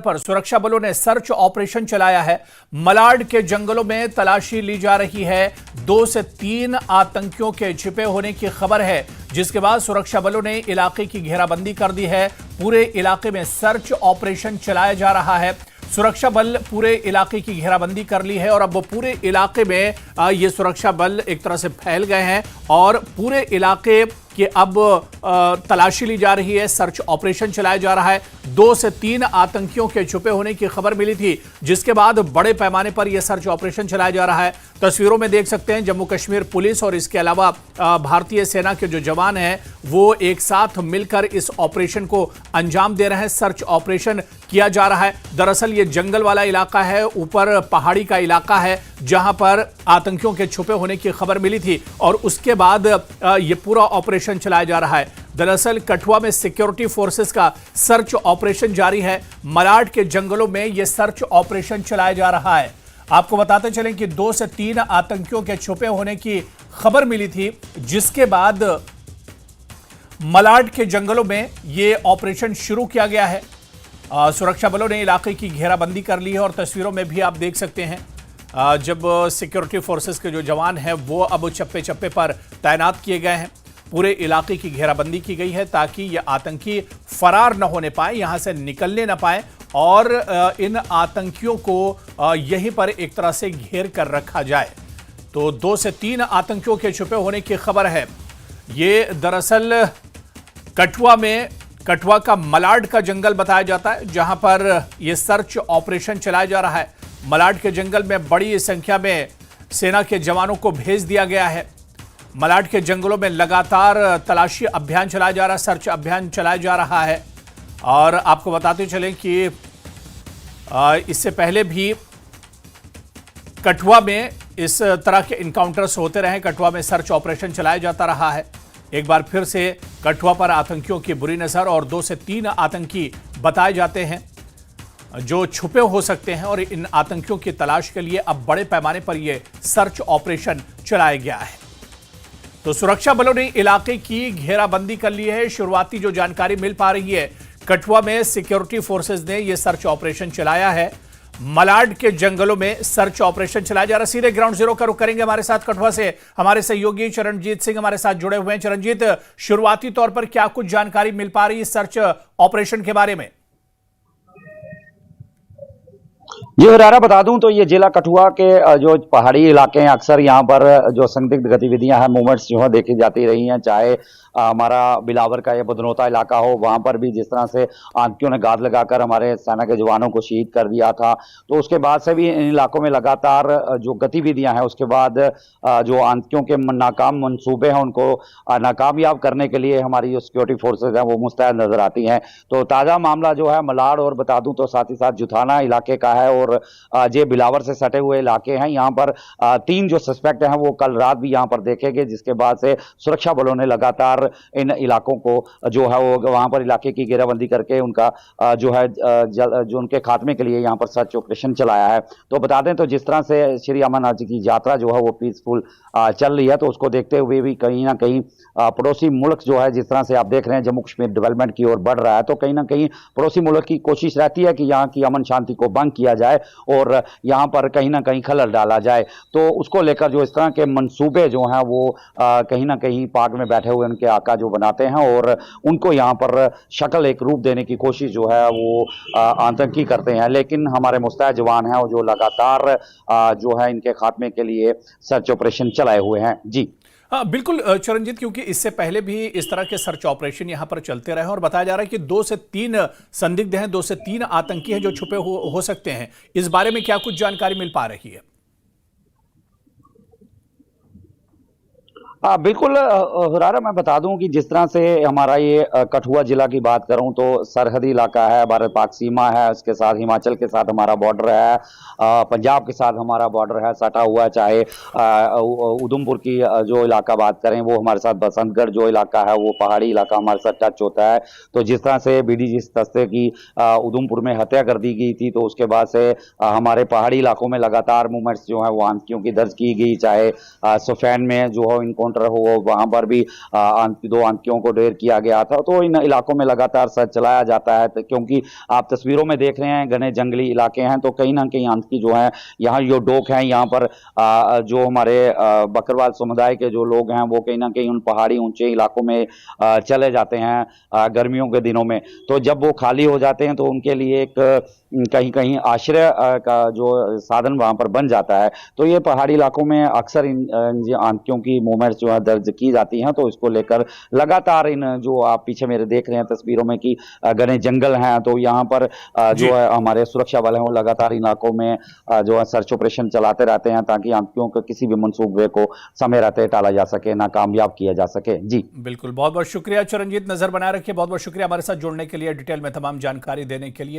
पर सुरक्षा बलों ने सर्च ऑपरेशन चलाया है। मलाड के जंगलों में तलाशी ली जा रही है। 2 से 3 आतंकियों के छिपे होने की खबर है, जिसके बाद सुरक्षा बलों ने इलाके की घेराबंदी कर दी है। पूरे इलाके में सर्च ऑपरेशन चलाया जा रहा है। सुरक्षा बल पूरे इलाके की घेराबंदी कर ली है और अब पूरे इलाके में ये सुरक्षा बल एक तरह से फैल गए हैं और पूरे इलाके की अब तलाशी ली जा रही है, सर्च ऑपरेशन चलाया जा रहा है। 2 से 3 आतंकियों के छुपे होने की खबर मिली थी, जिसके बाद बड़े पैमाने पर यह सर्च ऑपरेशन चलाया जा रहा है। तस्वीरों में देख सकते हैं जम्मू कश्मीर पुलिस और इसके अलावा भारतीय सेना के जो जवान हैं वो एक साथ मिलकर इस ऑपरेशन को अंजाम दे रहे हैं। सर्च ऑपरेशन किया जा रहा है। दरअसल ये जंगल वाला इलाका है, ऊपर पहाड़ी का इलाका है जहां पर आतंकियों के छुपे होने की खबर मिली थी और उसके बाद ये पूरा ऑपरेशन चलाया जा रहा है। दरअसल कठुआ में सिक्योरिटी फोर्सेस का सर्च ऑपरेशन जारी है। मलाड के जंगलों में यह सर्च ऑपरेशन चलाया जा रहा है। आपको बताते चलें कि 2 से 3 आतंकियों के छुपे होने की खबर मिली थी, जिसके बाद मलाड के जंगलों में यह ऑपरेशन शुरू किया गया है। सुरक्षा बलों ने इलाके की घेराबंदी कर ली है और तस्वीरों में भी आप देख सकते हैं जब सिक्योरिटी फोर्सेस के जो जवान हैं वो अब चप्पे चप्पे पर तैनात किए गए हैं। पूरे इलाके की घेराबंदी की गई है ताकि ये आतंकी फरार न होने पाए, यहां से निकलने न पाए और इन आतंकियों को यहीं पर एक तरह से घेर कर रखा जाए। तो 2 से 3 आतंकियों के छुपे होने की खबर है। ये दरअसल कठुआ का मलाड का जंगल बताया जाता है, जहां पर यह सर्च ऑपरेशन चलाया जा रहा है। मलाड के जंगल में बड़ी संख्या में सेना के जवानों को भेज दिया गया है। मलाड के जंगलों में लगातार तलाशी अभियान चलाया जा रहा है, सर्च अभियान चलाया जा रहा है। और आपको बताते चलें कि इससे पहले भी कठुआ में इस तरह के इनकाउंटर्स होते रहे। कठुआ में सर्च ऑपरेशन चलाया जाता रहा है। एक बार फिर से कठुआ पर आतंकियों की बुरी नजर और 2 से 3 आतंकी बताए जाते हैं जो छुपे हो सकते हैं और इन आतंकियों की तलाश के लिए अब बड़े पैमाने पर यह सर्च ऑपरेशन चलाया गया है। तो सुरक्षा बलों ने इलाके की घेराबंदी कर ली है। शुरुआती जो जानकारी मिल पा रही है, कठुआ में सिक्योरिटी फोर्सेस ने यह सर्च ऑपरेशन चलाया है। मलाड के जंगलों में सर्च ऑपरेशन चलाया जा रहा है। सीधे ग्राउंड जीरो का रुख करेंगे। हमारे साथ कठुआ से हमारे सहयोगी चरणजीत सिंह हमारे साथ जुड़े हुए हैं। चरणजीत, शुरुआती तौर पर क्या कुछ जानकारी मिल पा रही है सर्च ऑपरेशन के बारे में? जी हुरारा, बता दूं तो ये जिला कठुआ के जो पहाड़ी इलाके हैं, अक्सर यहाँ पर जो संदिग्ध गतिविधियां हैं, मूवमेंट्स जो है देखी जाती रही हैं। चाहे हमारा बिलावर का या बदनौता इलाका हो, वहां पर भी जिस तरह से आतंकियों ने घात लगाकर हमारे सेना के जवानों को शहीद कर दिया था, तो उसके बाद से भी इन इलाकों में लगातार जो गतिविधियां हैं, उसके बाद जो आतंकियों के नाकाम मंसूबे हैं उनको नाकामयाब करने के लिए हमारी जो सिक्योरिटी फोर्सेज हैं वो मुस्तैद नजर आती हैं। तो ताज़ा मामला जो है मलाड और बता दूं तो साथ ही साथ जुथाना इलाके का है और जे बिलावर से सटे हुए इलाके हैं। यहाँ पर 3 जो सस्पेक्ट हैं वो कल रात भी यहाँ पर देखे गए, जिसके बाद से सुरक्षा बलों ने लगातार इन इलाकों को जो है वो वहां पर इलाके की घेराबंदी करके उनका जो है जो उनके खात्मे के लिए यहाँ पर सर्च ऑपरेशन चलाया है। तो बता दें तो जिस तरह से श्री अमरनाथ जी की यात्रा जो है वो पीसफुल चल रही है, तो उसको देखते हुए भी कहीं ना कहीं पड़ोसी मुल्क जो है, जिस तरह से आप देख रहे हैं जम्मू कश्मीर डेवलपमेंट की ओर बढ़ रहा है, तो कहीं ना कहीं पड़ोसी मुल्क की कोशिश रहती है कि यहाँ की अमन शांति को भंग किया जाए और यहाँ पर कहीं ना कहीं खलल डाला जाए। तो उसको लेकर जो इस तरह के मंसूबे जो हैं वो कहीं ना कहीं पाक में बैठे हुए उनके आका जो बनाते हैं और उनको यहाँ पर शक्ल एक रूप देने की कोशिश जो है वो आतंकी करते हैं। लेकिन हमारे मुस्तैद जवान हैं जो लगातार जो है इनके खात्मे के लिए सर्च ऑपरेशन चलाए हुए हैं। जी हाँ बिल्कुल चरणजीत, क्योंकि इससे पहले भी इस तरह के सर्च ऑपरेशन यहां पर चलते रहे और बताया जा रहा है कि 2 से 3 संदिग्ध हैं, 2 से 3 आतंकी हैं जो छुपे हो सकते हैं। इस बारे में क्या कुछ जानकारी मिल पा रही है? हाँ बिल्कुल हुरारा, मैं बता दूं कि जिस तरह से हमारा ये कठुआ जिला की बात करूं तो सरहदी इलाका है, भारत पाक सीमा है, उसके साथ हिमाचल के साथ हमारा बॉर्डर है, पंजाब के साथ हमारा बॉर्डर है सटा हुआ है। चाहे उधमपुर की जो इलाका बात करें वो हमारे साथ, बसंतगढ़ जो इलाका है वो पहाड़ी इलाका हमारे साथ टच होता है। तो जिस तरह से BDG दस्ते की उधमपुर में हत्या कर दी गई थी, तो उसके बाद से हमारे पहाड़ी इलाकों में लगातार मूवमेंट्स जो है वो आतंकियों की दर्ज की गई। चाहे सुफैन में जो है इनको एनकाउंटर हो, वहां पर भी दो आतंकियों को ढेर किया गया था। तो इन इलाकों में लगातार सर्च चलाया जाता है, क्योंकि आप तस्वीरों में देख रहे हैं घने जंगली इलाके हैं, तो कहीं ना कहीं आतंकी जो है यहाँ जो डोक हैं, यहाँ पर जो हमारे बकरवाल समुदाय के जो लोग हैं वो कहीं ना कहीं उन पहाड़ी ऊंचे इलाकों में चले जाते हैं गर्मियों के दिनों में। तो जब वो खाली हो जाते हैं तो उनके लिए एक कहीं कहीं आश्रय का जो साधन वहां पर बन जाता है। तो ये पहाड़ी इलाकों में अक्सर इन आतंकियों की मूवमेंट्स जो है दर्ज की जाती हैं। तो इसको लेकर लगातार इन जो आप पीछे मेरे देख रहे हैं तस्वीरों में कि घने जंगल हैं, तो यहाँ पर जी। जो है हमारे सुरक्षा बल हैं वो लगातार इलाकों में जो है सर्च ऑपरेशन चलाते रहते हैं, ताकि आतंकियों के किसी भी मंसूबे को समय रहते टाला जा सके, नाकामयाब किया जा सके। जी बिल्कुल, बहुत बहुत शुक्रिया चरणजीत, नजर बनाए रखिए। बहुत बहुत शुक्रिया हमारे साथ जुड़ने के लिए, डिटेल में तमाम जानकारी देने के लिए।